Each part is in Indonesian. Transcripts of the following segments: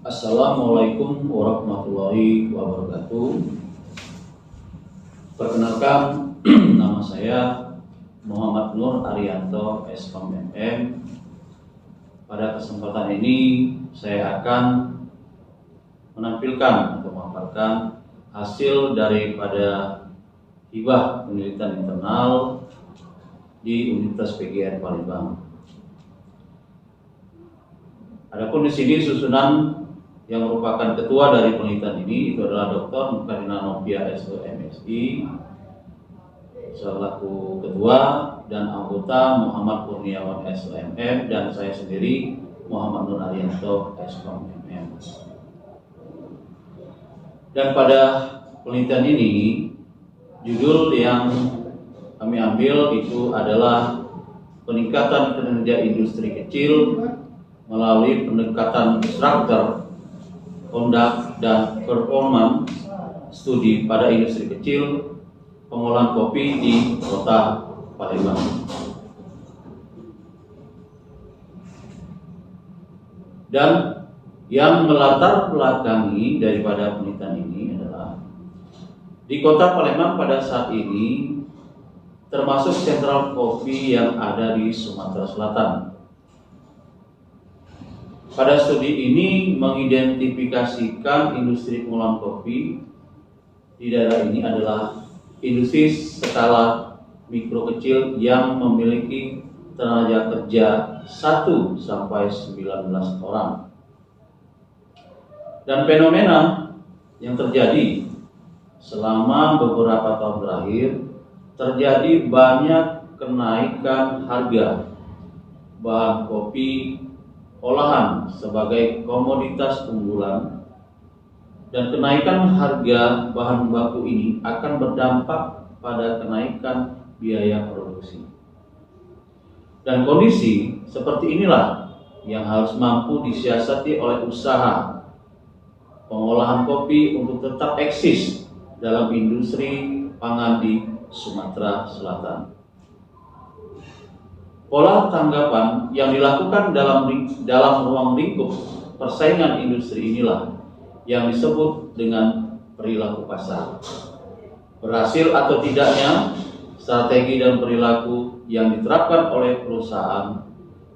Assalamualaikum warahmatullahi wabarakatuh. Perkenalkan, nama saya Muhammad Nur Arianto, SKOM MM. Pada kesempatan ini saya akan menampilkan atau memaparkan hasil daripada hibah penelitian internal di Universitas PGRI Palembang. Adapun di sini susunan yang merupakan ketua dari penelitian ini itu adalah Dr. Mukarina Novia SOMSI selaku ketua, dan anggota Muhammad Kurniawan SOMM, dan saya sendiri Muhammad Nur Arianto SKOM-MM. Dan pada penelitian ini judul yang kami ambil itu adalah peningkatan kinerja industri kecil melalui pendekatan struktur, conduct, dan performance studi pada industri kecil pengolahan kopi di Kota Palembang. Dan yang melatar belakangi daripada penelitian ini adalah di Kota Palembang pada saat ini termasuk sentral kopi yang ada di Sumatera Selatan. Pada studi ini mengidentifikasikan industri pengolahan kopi di daerah ini adalah industri skala mikro kecil yang memiliki tenaga kerja 1 sampai 19 orang. Dan fenomena yang terjadi selama beberapa tahun terakhir, terjadi banyak kenaikan harga bahan kopi olahan sebagai komoditas unggulan, dan kenaikan harga bahan baku ini akan berdampak pada kenaikan biaya produksi. Dan kondisi seperti inilah yang harus mampu disiasati oleh usaha pengolahan kopi untuk tetap eksis dalam industri pangan di Sumatera Selatan. Pola tanggapan yang dilakukan dalam ruang lingkup persaingan industri inilah yang disebut dengan perilaku pasar. Berhasil atau tidaknya strategi dan perilaku yang diterapkan oleh perusahaan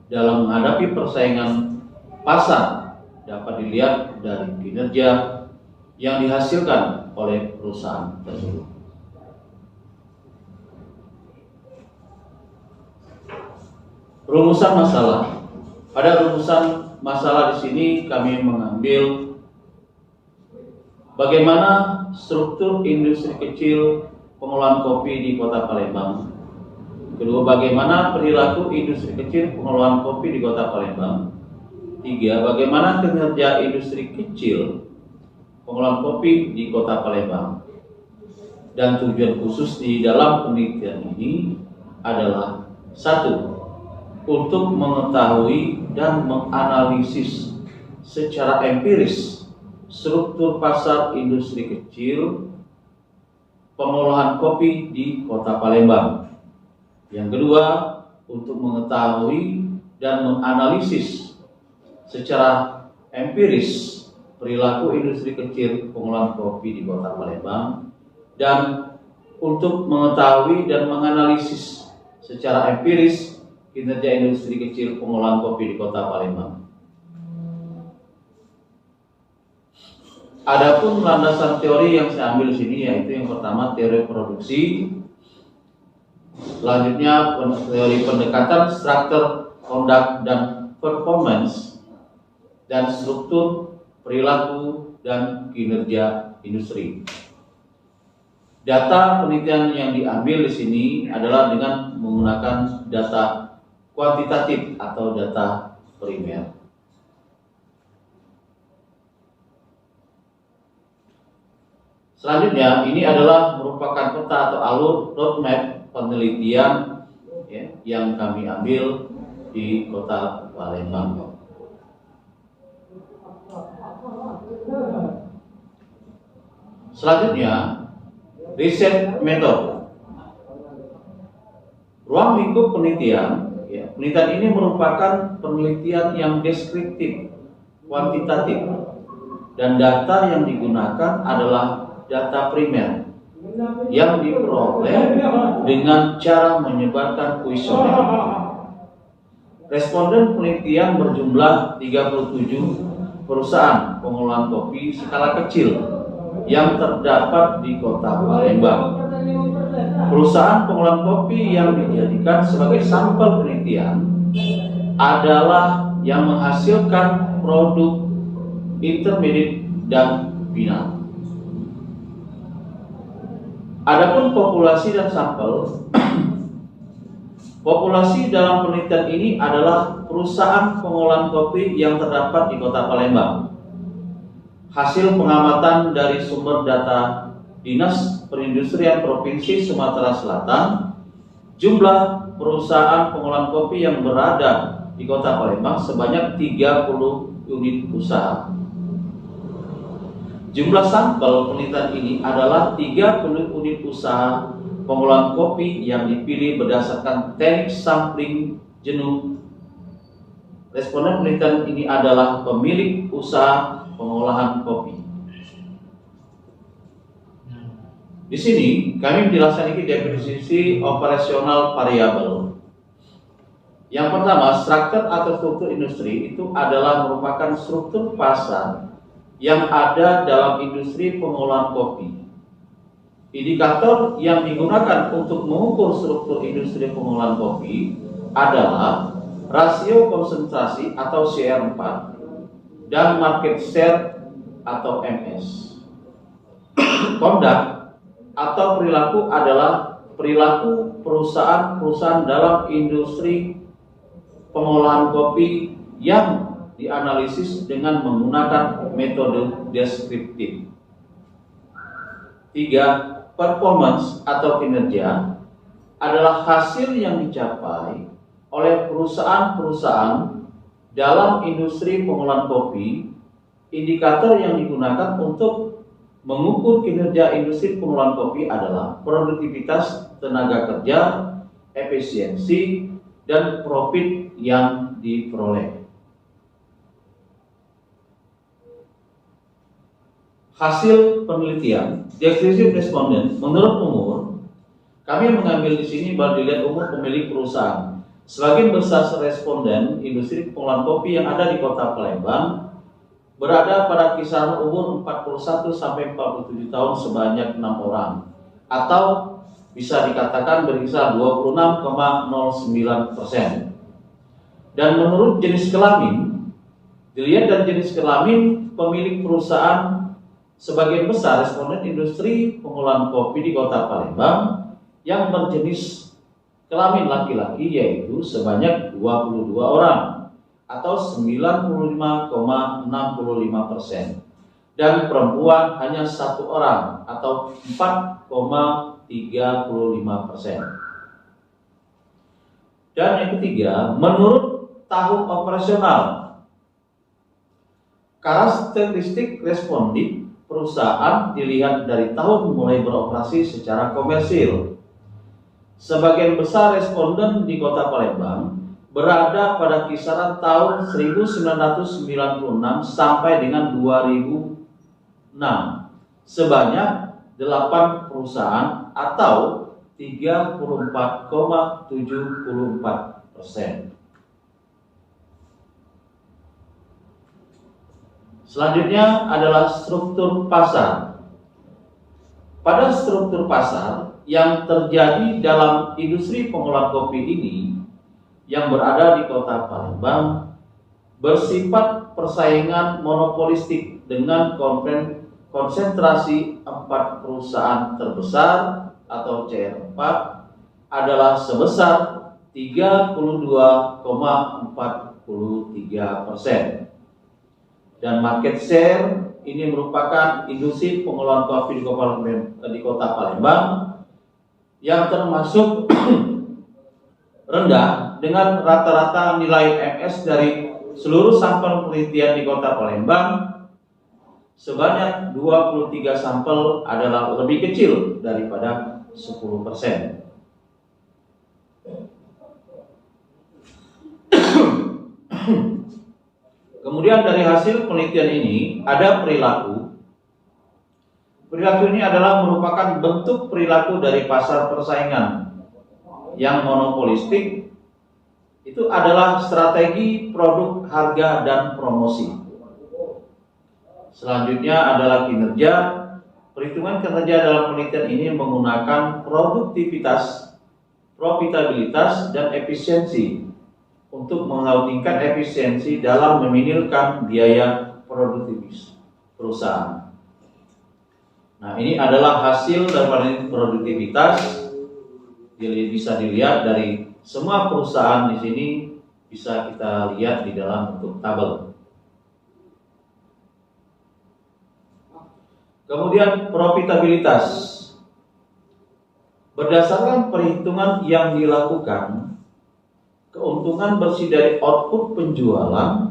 dalam menghadapi persaingan pasar dapat dilihat dari kinerja yang dihasilkan oleh perusahaan tersebut. Rumusan masalah. Pada rumusan masalah di sini kami mengambil bagaimana struktur industri kecil pengolahan kopi di Kota Palembang. Kedua, bagaimana perilaku industri kecil pengolahan kopi di Kota Palembang. 3, bagaimana kinerja industri kecil pengolahan kopi di Kota Palembang. Dan tujuan khusus di dalam penelitian ini adalah 1, untuk mengetahui dan menganalisis secara empiris struktur pasar industri kecil pengolahan kopi di Kota Palembang. Yang kedua, untuk mengetahui dan menganalisis secara empiris perilaku industri kecil pengolahan kopi di Kota Palembang, dan untuk mengetahui dan menganalisis secara empiris kinerja industri kecil pengolahan kopi di Kota Palembang. Adapun landasan teori yang saya ambil di sini yaitu yang pertama teori produksi, selanjutnya teori pendekatan struktur, conduct, dan performance, dan struktur, perilaku, dan kinerja industri. Data penelitian yang diambil di sini adalah dengan menggunakan data kuantitatif atau data primer. Selanjutnya, ini adalah merupakan peta atau alur roadmap penelitian yang kami ambil di Kota Palembang. Selanjutnya, riset metode. Ruang lingkup penelitian. Penelitian ini merupakan penelitian yang deskriptif, kuantitatif, dan data yang digunakan adalah data primer yang diperoleh dengan cara menyebarkan kuesioner. Responden penelitian berjumlah 37 perusahaan pengolahan kopi skala kecil yang terdapat di Kota Palembang. Perusahaan pengolahan kopi yang dijadikan sebagai sampel penelitian adalah yang menghasilkan produk intermediate dan final. Adapun populasi dan sampel, populasi dalam penelitian ini adalah perusahaan pengolahan kopi yang terdapat di Kota Palembang. Hasil pengamatan dari sumber data Dinas Perindustrian Provinsi Sumatera Selatan, jumlah perusahaan pengolahan kopi yang berada di Kota Palembang sebanyak 30 unit usaha. Jumlah sampel penelitian ini adalah 30 unit usaha pengolahan kopi yang dipilih berdasarkan teknik sampling jenuh. Responden penelitian ini adalah pemilik usaha pengolahan kopi. Di sini kami menjelaskan ini definisi operasional variabel. Yang pertama, struktur atau struktur industri itu adalah merupakan struktur pasar yang ada dalam industri pengolahan kopi. Indikator yang digunakan untuk mengukur struktur industri pengolahan kopi adalah rasio konsentrasi atau CR4 dan market share atau MS. Conduct atau perilaku adalah perilaku perusahaan-perusahaan dalam industri pengolahan kopi yang dianalisis dengan menggunakan metode deskriptif. 3. Performance atau kinerja adalah hasil yang dicapai oleh perusahaan-perusahaan dalam industri pengolahan kopi. Indikator yang digunakan untuk mengukur kinerja industri pengolahan kopi adalah produktivitas tenaga kerja, efisiensi, dan profit yang diperoleh. Hasil penelitian, deskripsi responden menurut umur, kami mengambil di sini baru dilihat umur pemilik perusahaan. Sebagian besar responden industri pengolahan kopi yang ada di Kota Palembang berada pada kisaran umur 41 sampai 47 tahun sebanyak 6 orang, atau bisa dikatakan berkisar 26,09%. Dan menurut jenis kelamin, dilihat dari jenis kelamin pemilik perusahaan, sebagian besar responden industri pengolahan kopi di Kota Palembang yang berjenis kelamin laki-laki yaitu sebanyak 22 orang atau 95,65%, dan perempuan hanya 1 orang atau 4,35%. Dan yang ketiga, menurut tahun operasional, karakteristik responden perusahaan dilihat dari tahun mulai beroperasi secara komersil. Sebagian besar responden di Kota Palembang berada pada kisaran tahun 1996 sampai dengan 2006 sebanyak 8 perusahaan atau 34,74%. Selanjutnya adalah struktur pasar. Pada struktur pasar yang terjadi dalam industri pengolahan kopi ini yang berada di Kota Palembang bersifat persaingan monopolistik dengan konsentrasi 4 perusahaan terbesar atau CR4 adalah sebesar 32,43%. Dan market share ini merupakan industri pengolahan kopi di Kota Palembang yang termasuk rendah dengan rata-rata nilai MS dari seluruh sampel penelitian di Kota Palembang. Sebanyak 23 sampel adalah lebih kecil daripada 10%. Kemudian dari hasil penelitian ini ada perilaku. Perilaku ini adalah merupakan bentuk perilaku dari pasar persaingan yang monopolistik. Itu adalah strategi produk, harga, dan promosi. Selanjutnya adalah kinerja. Perhitungan kinerja dalam penelitian ini menggunakan produktivitas, profitabilitas, dan efisiensi untuk mengenal tingkat efisiensi dalam meminimalisir biaya produktivitas perusahaan. Nah, ini adalah hasil daripada produktivitas. Bisa dilihat dari semua perusahaan di sini, bisa kita lihat di dalam bentuk tabel. Kemudian profitabilitas. Berdasarkan perhitungan yang dilakukan, keuntungan bersih dari output penjualan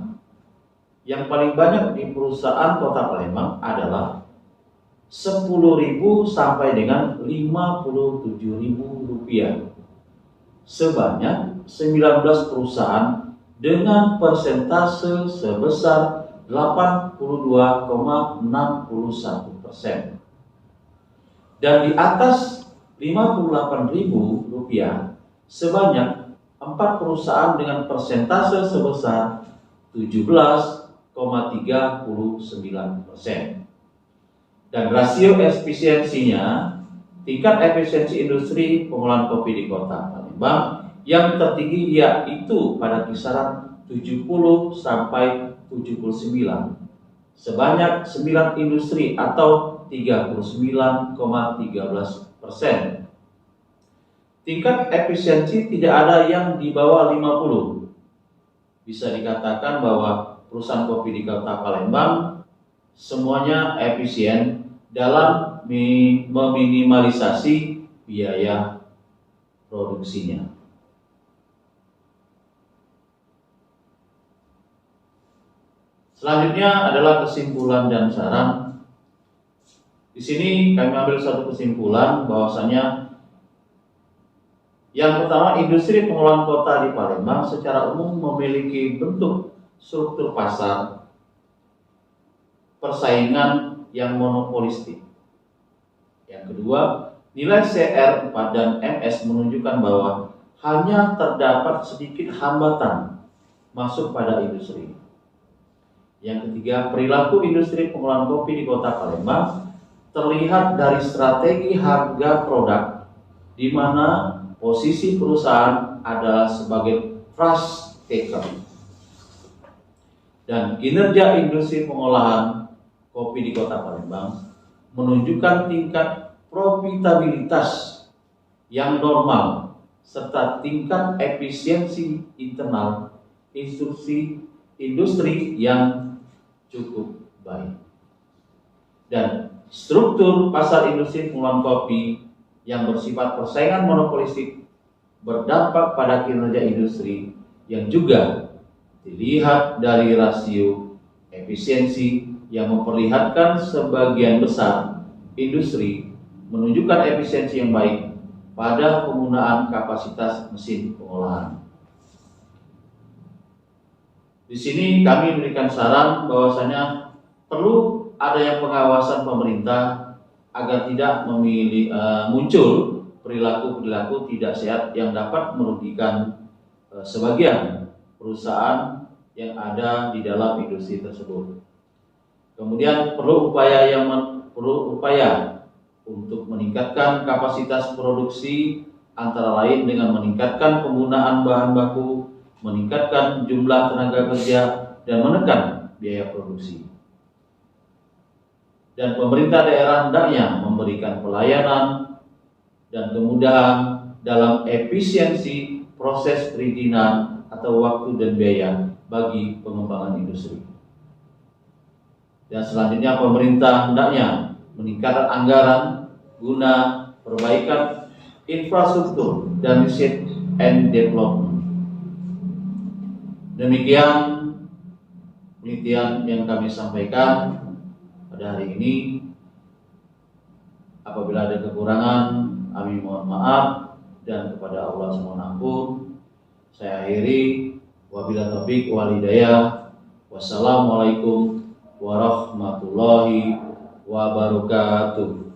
yang paling banyak di perusahaan Kota Palembang adalah 10.000 sampai dengan 57.000 rupiah. Sebanyak 19 perusahaan dengan persentase sebesar 82,61%. Dan di atas 58.000 rupiah sebanyak 4 perusahaan dengan persentase sebesar 17,39%. Dan rasio efisiensinya, tingkat efisiensi industri pengolahan kopi di Kota Palembang yang tertinggi yaitu pada kisaran 70 sampai 79. Sebanyak 9 industri atau 39,13%. Tingkat efisiensi tidak ada yang di bawah 50. Bisa dikatakan bahwa perusahaan kopi di Kota Palembang semuanya efisien dalam meminimalisasi biaya produksinya. Selanjutnya adalah kesimpulan dan saran. Di sini kami ambil satu kesimpulan bahwasanya yang pertama, industri pengolahan kota di Palembang secara umum memiliki bentuk struktur pasar persaingan yang monopolistik. Yang kedua, nilai CR4 dan MS menunjukkan bahwa hanya terdapat sedikit hambatan masuk pada industri. Yang ketiga, perilaku industri pengolahan kopi di Kota Palembang terlihat dari strategi harga produk, di mana posisi perusahaan adalah sebagai price taker. Dan kinerja industri pengolahan kopi di Kota Palembang menunjukkan tingkat profitabilitas yang normal serta tingkat efisiensi internal industri yang cukup baik. Dan struktur pasar industri pengolahan kopi yang bersifat persaingan monopolistik berdampak pada kinerja industri yang juga dilihat dari rasio efisiensi yang memperlihatkan sebagian besar industri menunjukkan efisiensi yang baik pada penggunaan kapasitas mesin pengolahan. Di sini kami memberikan saran bahwasanya perlu adanya pengawasan pemerintah agar tidak muncul perilaku-perilaku tidak sehat yang dapat merugikan sebagian perusahaan yang ada di dalam industri tersebut. Kemudian perlu upaya untuk meningkatkan kapasitas produksi, antara lain dengan meningkatkan penggunaan bahan baku, meningkatkan jumlah tenaga kerja, dan menekan biaya produksi. Dan pemerintah daerah hendaknya memberikan pelayanan dan kemudahan dalam efisiensi proses perizinan atau waktu dan biaya bagi pengembangan industri. Dan selanjutnya pemerintah hendaknya meningkatkan anggaran guna perbaikan infrastruktur dan research and development. Demikian penelitian yang kami sampaikan pada hari ini. Apabila ada kekurangan, kami mohon maaf, dan kepada Allah semua ampun. Saya akhiri, wabillahi taufiq wal hidayah. Wassalamualaikum warahmatullahi wabarakatuh.